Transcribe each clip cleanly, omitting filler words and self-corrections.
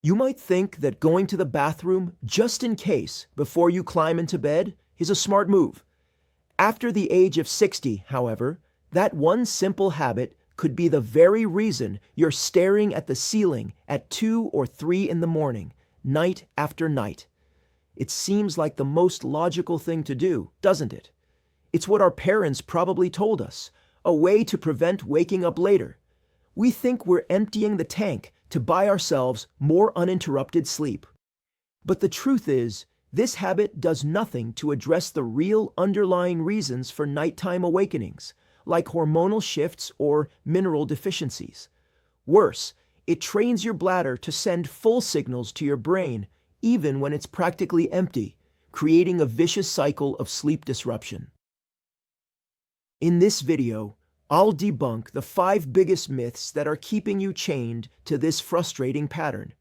You might think that going to the bathroom just in case before you climb into bed is a smart move. After the age of 60, however, that one simple habit could be the very reason you're staring at the ceiling at 2 or 3 in the morning, night after night. It seems like the most logical thing to do, doesn't it? It's what our parents probably told us, a way to prevent waking up later. We think we're emptying the tank to buy ourselves more uninterrupted sleep. But the truth is, this habit does nothing to address the real underlying reasons for nighttime awakenings, like hormonal shifts or mineral deficiencies. Worse, it trains your bladder to send full signals to your brain even when it's practically empty, creating a vicious cycle of sleep disruption. In this video, I'll debunk the 5 biggest myths that are keeping you chained to this frustrating pattern.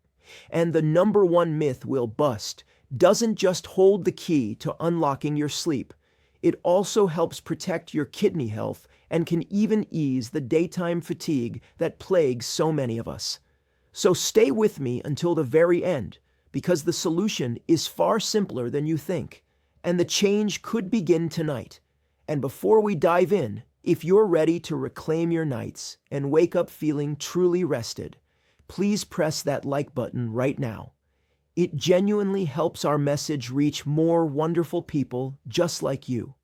And the number 1 myth we'll bust doesn't just hold the key to unlocking your sleep. It also helps protect your kidney health and can even ease the daytime fatigue that plagues so many of us. So stay with me until the very end, because the solution is far simpler than you think, and the change could begin tonight. And before we dive in, if you're ready to reclaim your nights and wake up feeling truly rested, please press that like button right now. It genuinely helps our message reach more wonderful people just like you.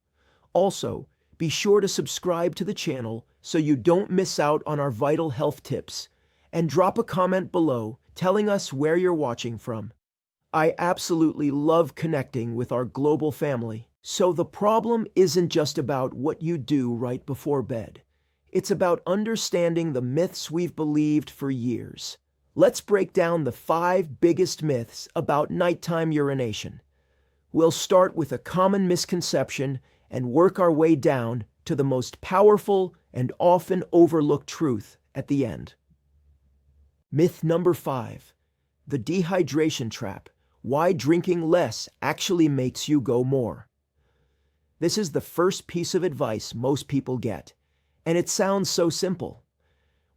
Also, be sure to subscribe to the channel so you don't miss out on our vital health tips, and drop a comment below telling us where you're watching from. I absolutely love connecting with our global family. So the problem isn't just about what you do right before bed. It's about understanding the myths we've believed for years. Let's break down the 5 biggest myths about nighttime urination. We'll start with a common misconception and work our way down to the most powerful and often overlooked truth at the end. Myth number 5. The dehydration trap. Why drinking less actually makes you go more. This is the first piece of advice most people get, and it sounds so simple.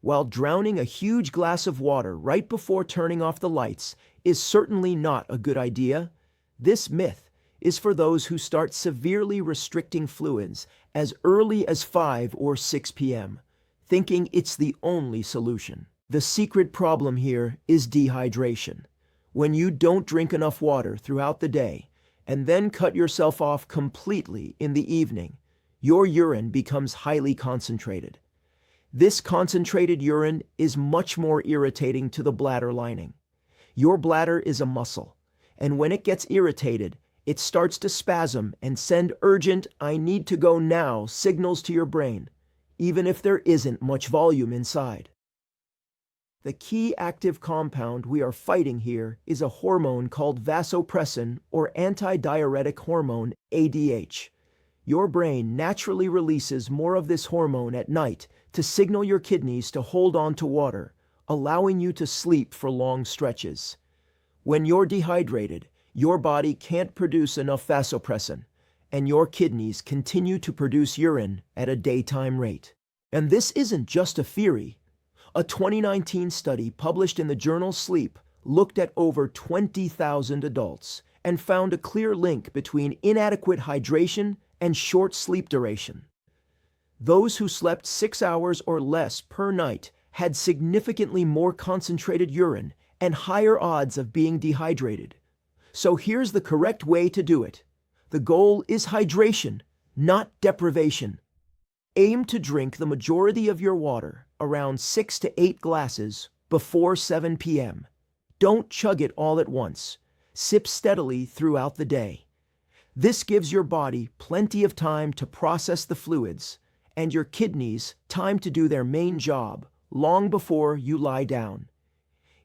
While drowning a huge glass of water right before turning off the lights is certainly not a good idea, this myth is for those who start severely restricting fluids as early as 5 or 6 p.m., thinking it's the only solution. The secret problem here is dehydration. When you don't drink enough water throughout the day, and then cut yourself off completely in the evening, your urine becomes highly concentrated. This concentrated urine is much more irritating to the bladder lining. Your bladder is a muscle, and when it gets irritated, it starts to spasm and send urgent, "I need to go now" signals to your brain, even if there isn't much volume inside. The key active compound we are fighting here is a hormone called vasopressin, or antidiuretic hormone, ADH. Your brain naturally releases more of this hormone at night to signal your kidneys to hold on to water, allowing you to sleep for long stretches. When you're dehydrated, your body can't produce enough vasopressin, and your kidneys continue to produce urine at a daytime rate. And this isn't just a theory. A 2019 study published in the journal Sleep looked at over 20,000 adults and found a clear link between inadequate hydration and short sleep duration. Those who slept 6 hours or less per night had significantly more concentrated urine and higher odds of being dehydrated. So here's the correct way to do it. The goal is hydration, not deprivation. Aim to drink the majority of your water, around 6 to 8 glasses, before 7 p.m. Don't chug it all at once. Sip steadily throughout the day. This gives your body plenty of time to process the fluids, and your kidneys time to do their main job long before you lie down.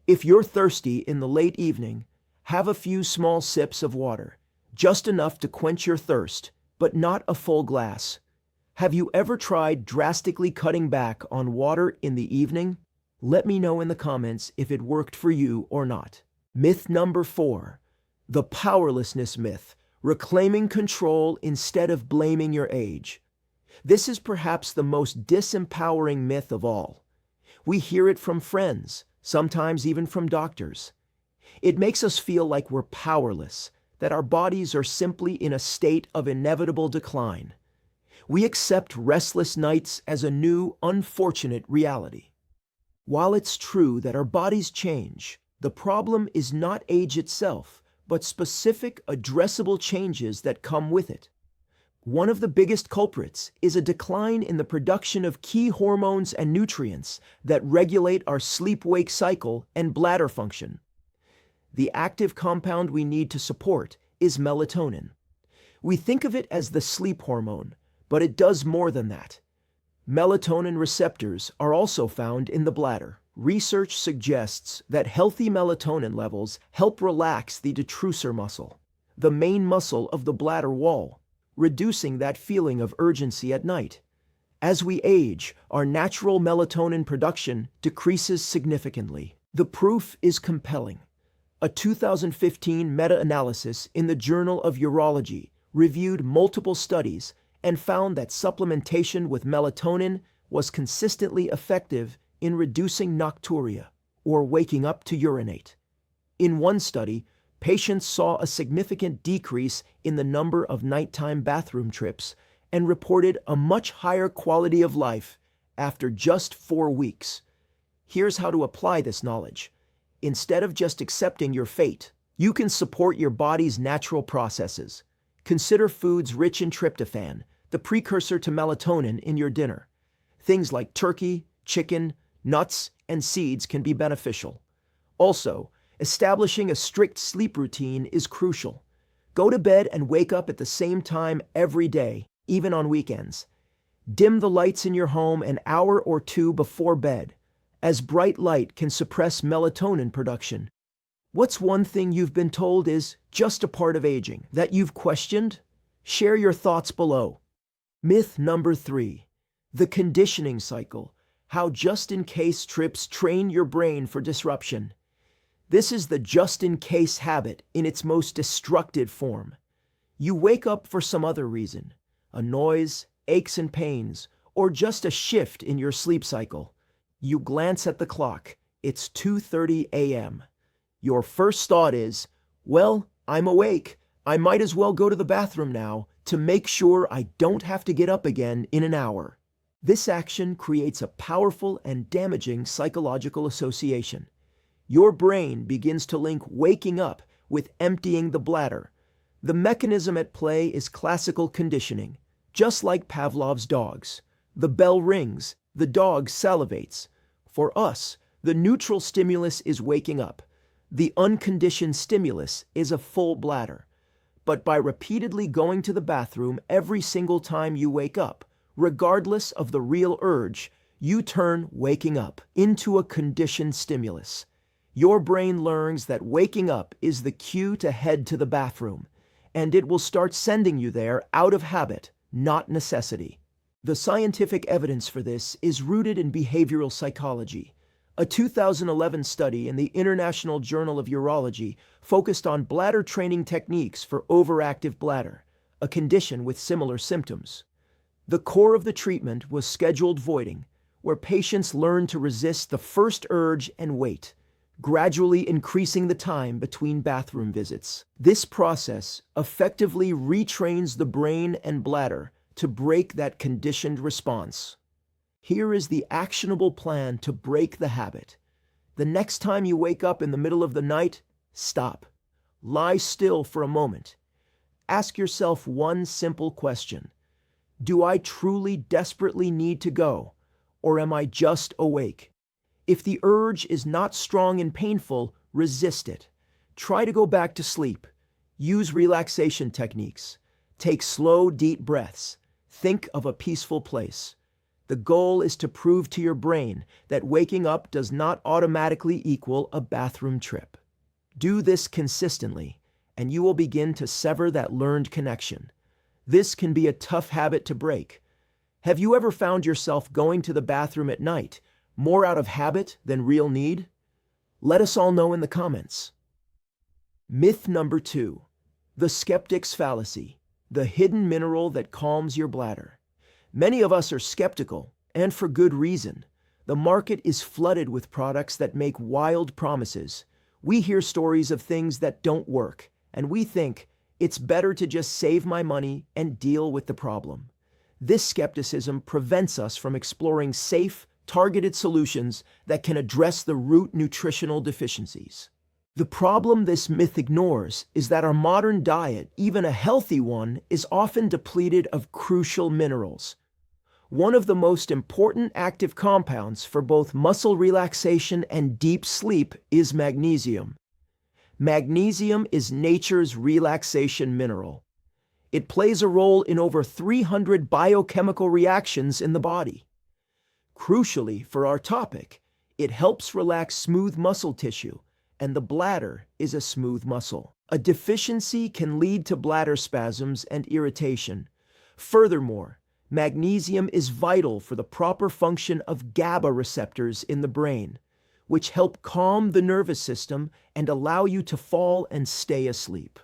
If you're thirsty in the late evening, have a few small sips of water, just enough to quench your thirst, but not a full glass. Have you ever tried drastically cutting back on water in the evening? Let me know in the comments if it worked for you or not. Myth number 4. The powerlessness myth. Reclaiming control instead of blaming your age. This is perhaps the most disempowering myth of all. We hear it from friends, sometimes even from doctors. It makes us feel like we're powerless, that our bodies are simply in a state of inevitable decline. We accept restless nights as a new, unfortunate reality. While it's true that our bodies change, the problem is not age itself, but specific, addressable changes that come with it. One of the biggest culprits is a decline in the production of key hormones and nutrients that regulate our sleep-wake cycle and bladder function. The active compound we need to support is melatonin. We think of it as the sleep hormone, but it does more than that. Melatonin receptors are also found in the bladder. Research suggests that healthy melatonin levels help relax the detrusor muscle, the main muscle of the bladder wall, reducing that feeling of urgency at night. As we age, our natural melatonin production decreases significantly. The proof is compelling. A 2015 meta-analysis in the Journal of Urology reviewed multiple studies and found that supplementation with melatonin was consistently effective in reducing nocturia, or waking up to urinate. In one study, patients saw a significant decrease in the number of nighttime bathroom trips and reported a much higher quality of life after just 4 weeks. Here's how to apply this knowledge. Instead of just accepting your fate, you can support your body's natural processes. Consider foods rich in tryptophan, the precursor to melatonin, in your dinner. Things like turkey, chicken, nuts, and seeds can be beneficial. Also, establishing a strict sleep routine is crucial. Go to bed and wake up at the same time every day, even on weekends. Dim the lights in your home an hour or two before bed, as bright light can suppress melatonin production. What's one thing you've been told is just a part of aging that you've questioned? Share your thoughts below. Myth number 3. The conditioning cycle. How just-in-case trips train your brain for disruption. This is the just-in-case habit in its most destructive form. You wake up for some other reason, a noise, aches and pains, or just a shift in your sleep cycle. You glance at the clock. It's 2:30 a.m. Your first thought is, well, I'm awake. I might as well go to the bathroom now to make sure I don't have to get up again in an hour. This action creates a powerful and damaging psychological association. Your brain begins to link waking up with emptying the bladder. The mechanism at play is classical conditioning, just like Pavlov's dogs. The bell rings, the dog salivates. For us, the neutral stimulus is waking up. The unconditioned stimulus is a full bladder. But by repeatedly going to the bathroom every single time you wake up, regardless of the real urge, you turn waking up into a conditioned stimulus. Your brain learns that waking up is the cue to head to the bathroom, and it will start sending you there out of habit, not necessity. The scientific evidence for this is rooted in behavioral psychology. A 2011 study in the International Journal of Urology focused on bladder training techniques for overactive bladder, a condition with similar symptoms. The core of the treatment was scheduled voiding, where patients learned to resist the first urge and wait, gradually increasing the time between bathroom visits. This process effectively retrains the brain and bladder to break that conditioned response. Here is the actionable plan to break the habit. The next time you wake up in the middle of the night, stop. Lie still for a moment. Ask yourself one simple question. Do I truly desperately need to go, or am I just awake? If the urge is not strong and painful, resist it. Try to go back to sleep. Use relaxation techniques. Take slow, deep breaths. Think of a peaceful place. The goal is to prove to your brain that waking up does not automatically equal a bathroom trip. Do this consistently, and you will begin to sever that learned connection. This can be a tough habit to break. Have you ever found yourself going to the bathroom at night, more out of habit than real need? Let us all know in the comments. Myth number 2. The skeptic's fallacy, the hidden mineral that calms your bladder. Many of us are skeptical, and for good reason. The market is flooded with products that make wild promises. We hear stories of things that don't work, and we think it's better to just save my money and deal with the problem. This skepticism prevents us from exploring safe, targeted solutions that can address the root nutritional deficiencies. The problem this myth ignores is that our modern diet, even a healthy one, is often depleted of crucial minerals. One of the most important active compounds for both muscle relaxation and deep sleep is magnesium. Magnesium is nature's relaxation mineral. It plays a role in over 300 biochemical reactions in the body. Crucially for our topic, it helps relax smooth muscle tissue, and the bladder is a smooth muscle. A deficiency can lead to bladder spasms and irritation. Furthermore, magnesium is vital for the proper function of GABA receptors in the brain, which help calm the nervous system and allow you to fall and stay asleep.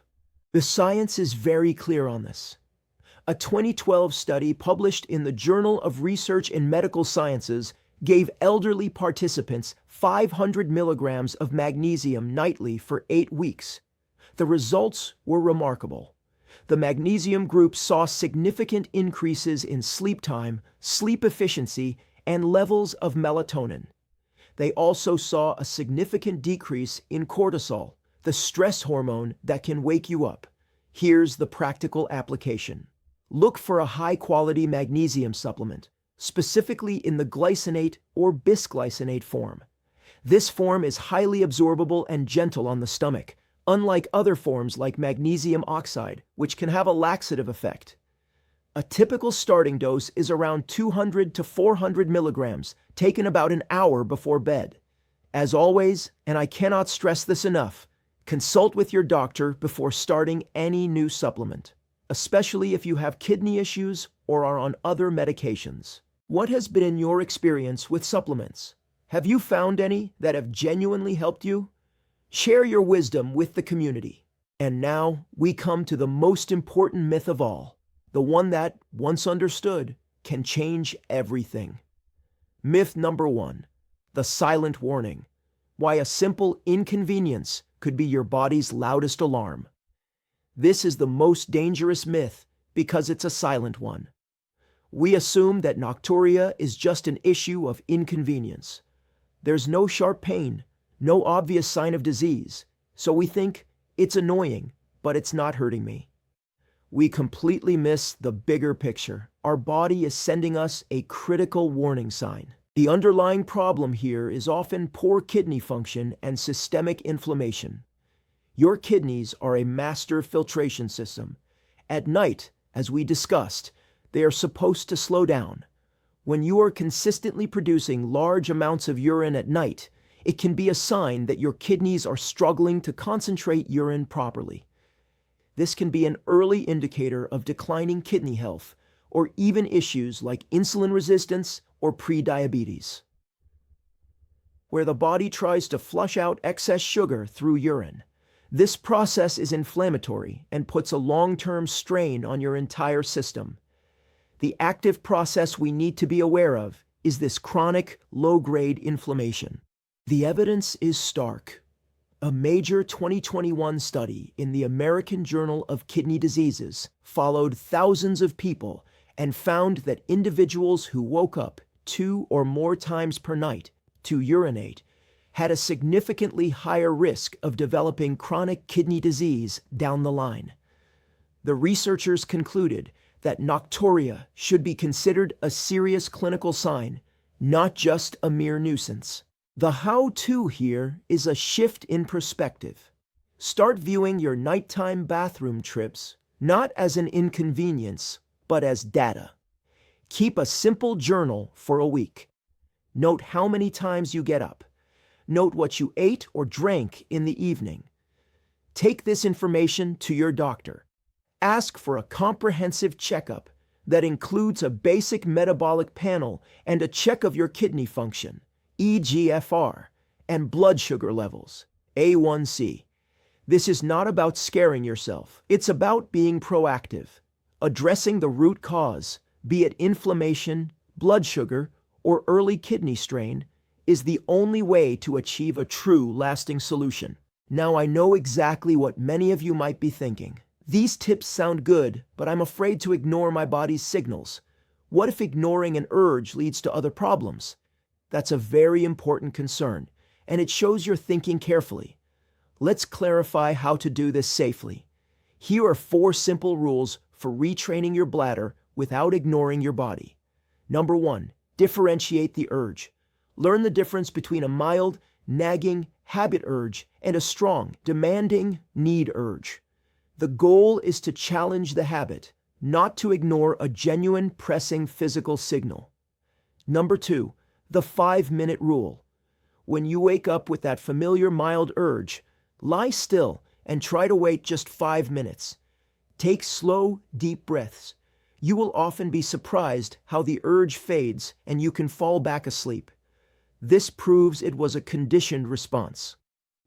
The science is very clear on this. A 2012 study published in the Journal of Research in Medical Sciences gave elderly participants 500 milligrams of magnesium nightly for 8 weeks. The results were remarkable. The magnesium group saw significant increases in sleep time, sleep efficiency, and levels of melatonin. They also saw a significant decrease in cortisol, the stress hormone that can wake you up. Here's the practical application. Look for a high-quality magnesium supplement, specifically in the glycinate or bisglycinate form. This form is highly absorbable and gentle on the stomach, unlike other forms like magnesium oxide, which can have a laxative effect. A typical starting dose is around 200 to 400 milligrams, taken about an hour before bed. As always, and I cannot stress this enough, consult with your doctor before starting any new supplement, especially if you have kidney issues or are on other medications. What has been your experience with supplements? Have you found any that have genuinely helped you? Share your wisdom with the community. And now we come to the most important myth of all, the one that, once understood, can change everything. Myth number 1, the silent warning. Why a simple inconvenience could be your body's loudest alarm. This is the most dangerous myth because it's a silent one. We assume that nocturia is just an issue of inconvenience. There's no sharp pain, no obvious sign of disease, so we think it's annoying, but it's not hurting me. We completely miss the bigger picture. Our body is sending us a critical warning sign. The underlying problem here is often poor kidney function and systemic inflammation. Your kidneys are a master filtration system. At night, as we discussed, they are supposed to slow down. When you are consistently producing large amounts of urine at night, it can be a sign that your kidneys are struggling to concentrate urine properly. This can be an early indicator of declining kidney health, or even issues like insulin resistance or prediabetes, where the body tries to flush out excess sugar through urine. This process is inflammatory and puts a long-term strain on your entire system. The active process we need to be aware of is this chronic, low-grade inflammation. The evidence is stark. A major 2021 study in the American Journal of Kidney Diseases followed thousands of people and found that individuals who woke up 2 or more times per night to urinate had a significantly higher risk of developing chronic kidney disease down the line. The researchers concluded that nocturia should be considered a serious clinical sign, not just a mere nuisance. The how-to here is a shift in perspective. Start viewing your nighttime bathroom trips not as an inconvenience, but as data. Keep a simple journal for a week. Note how many times you get up. Note what you ate or drank in the evening. Take this information to your doctor. Ask for a comprehensive checkup that includes a basic metabolic panel and a check of your kidney function, eGFR, and blood sugar levels, A1C. This is not about scaring yourself. It's about being proactive, addressing the root cause, be it inflammation, blood sugar, or early kidney strain, is the only way to achieve a true lasting solution. Now I know exactly what many of you might be thinking. These tips sound good, but I'm afraid to ignore my body's signals. What if ignoring an urge leads to other problems? That's a very important concern, and it shows you're thinking carefully. Let's clarify how to do this safely. Here are 4 simple rules for retraining your bladder without ignoring your body. Number 1, differentiate the urge. Learn the difference between a mild, nagging habit urge and a strong, demanding need urge. The goal is to challenge the habit, not to ignore a genuine, pressing physical signal. Number 2, the 5-minute rule. When you wake up with that familiar mild urge, lie still and try to wait just 5 minutes. Take slow, deep breaths. You will often be surprised how the urge fades and you can fall back asleep. This proves it was a conditioned response.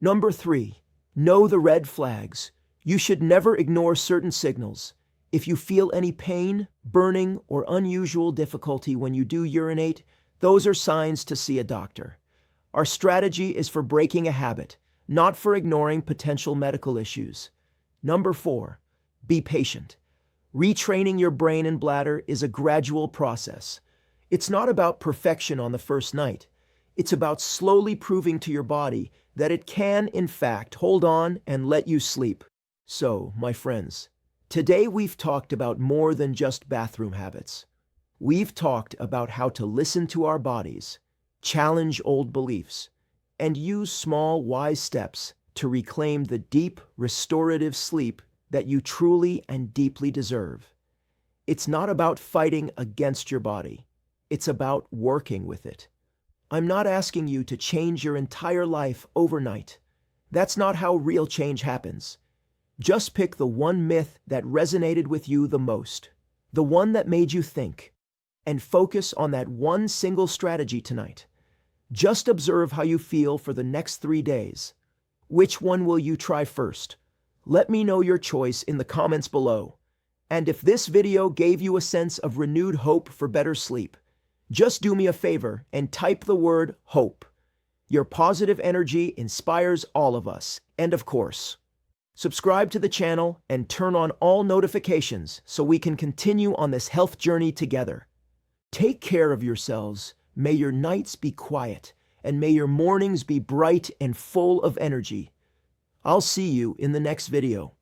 Number 3, know the red flags. You should never ignore certain signals. If you feel any pain, burning, or unusual difficulty when you do urinate, those are signs to see a doctor. Our strategy is for breaking a habit, not for ignoring potential medical issues. Number 4, be patient. Retraining your brain and bladder is a gradual process. It's not about perfection on the first night. It's about slowly proving to your body that it can, in fact, hold on and let you sleep. So, my friends, today we've talked about more than just bathroom habits. We've talked about how to listen to our bodies, challenge old beliefs, and use small, wise steps to reclaim the deep, restorative sleep that you truly and deeply deserve. It's not about fighting against your body. It's about working with it. I'm not asking you to change your entire life overnight. That's not how real change happens. Just pick the one myth that resonated with you the most, the one that made you think, and focus on that one single strategy tonight. Just observe how you feel for the next 3 days. Which one will you try first? Let me know your choice in the comments below. And if this video gave you a sense of renewed hope for better sleep, just do me a favor and type the word HOPE. Your positive energy inspires all of us. And of course, subscribe to the channel and turn on all notifications so we can continue on this health journey together. Take care of yourselves. May your nights be quiet, and may your mornings be bright and full of energy. I'll see you in the next video.